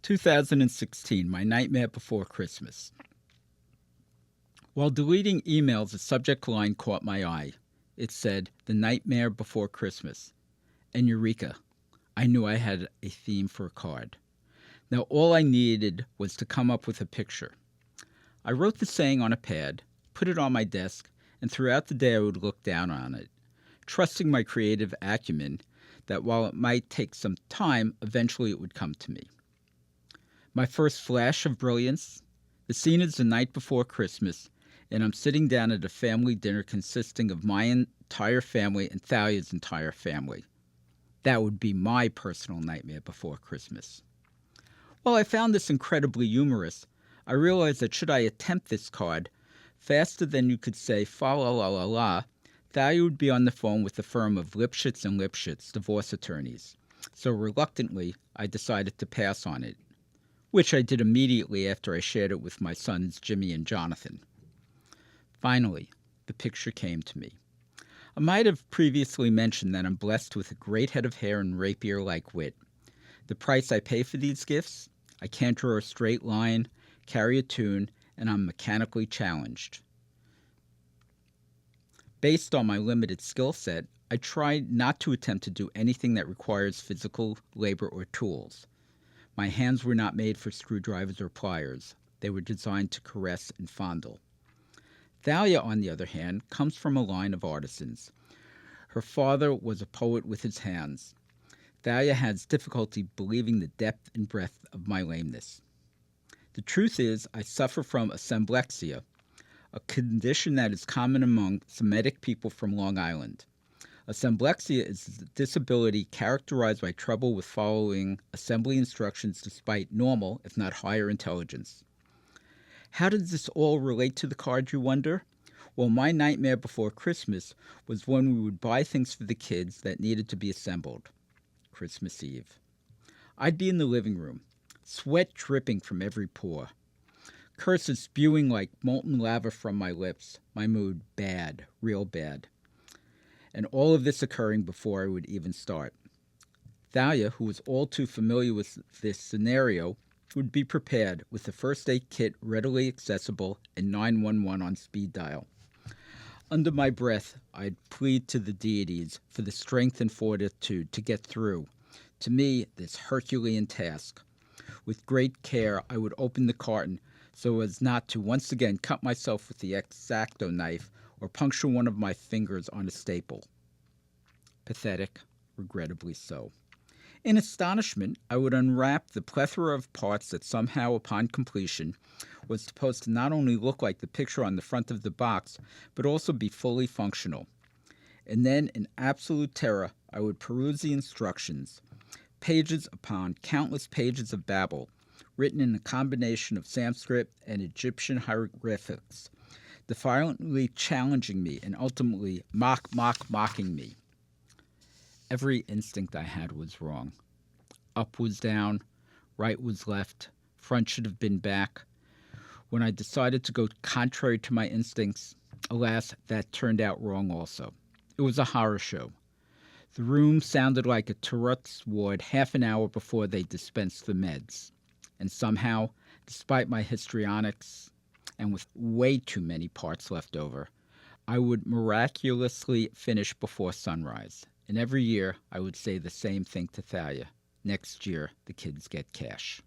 2016, My Nightmare Before Christmas. While deleting emails, a subject line caught my eye. It said, "The Nightmare Before Christmas." And eureka, I knew I had a theme for a card. Now all I needed was to come up with a picture. I wrote the saying on a pad, put it on my desk, and throughout the day I would look down on it, trusting my creative acumen that while it might take some time, eventually it would come to me. My first flash of brilliance? The scene is the night before Christmas, and I'm sitting down at a family dinner consisting of my entire family and Thalia's entire family. That would be my personal nightmare before Christmas. While I found this incredibly humorous, I realized that should I attempt this card, faster than you could say fa la la la la, Thalia would be on the phone with the firm of Lipschitz and Lipschitz, divorce attorneys. So reluctantly, I decided to pass on it, which I did immediately after I shared it with my sons Jimmy and Jonathan. Finally, the picture came to me. I might have previously mentioned that I'm blessed with a great head of hair and rapier-like wit. The price I pay for these gifts? I can't draw a straight line, carry a tune, and I'm mechanically challenged. Based on my limited skill set, I try not to attempt to do anything that requires physical labor or tools. My hands were not made for screwdrivers or pliers. They were designed to caress and fondle. Thalia, on the other hand, comes from a line of artisans. Her father was a poet with his hands. Thalia has difficulty believing the depth and breadth of my lameness. The truth is, I suffer from assemblexia, a condition that is common among Semitic people from Long Island. Assemblexia is a disability characterized by trouble with following assembly instructions despite normal, if not higher, intelligence. How does this all relate to the card, you wonder? Well, my nightmare before Christmas was when we would buy things for the kids that needed to be assembled. Christmas Eve. I'd be in the living room, sweat dripping from every pore, curses spewing like molten lava from my lips, my mood bad, real bad. And all of this occurring before I would even start. Thalia, who was all too familiar with this scenario, would be prepared with the first aid kit readily accessible and 911 on speed dial. Under my breath, I'd plead to the deities for the strength and fortitude to get through, to me, this Herculean task. With great care, I would open the carton so as not to once again cut myself with the X-Acto knife or puncture one of my fingers on a staple. Pathetic, regrettably so. In astonishment, I would unwrap the plethora of parts that somehow, upon completion, was supposed to not only look like the picture on the front of the box, but also be fully functional. And then, in absolute terror, I would peruse the instructions, pages upon countless pages of babble, written in a combination of Sanskrit and Egyptian hieroglyphics, defiantly challenging me and ultimately mocking me. Every instinct I had was wrong. Up was down, right was left, front should have been back. When I decided to go contrary to my instincts, alas, that turned out wrong also. It was a horror show. The room sounded like a Tourette's ward half an hour before they dispensed the meds. And somehow, despite my histrionics, and with way too many parts left over, I would miraculously finish before sunrise. And every year, I would say the same thing to Thalia. Next year, the kids get cash.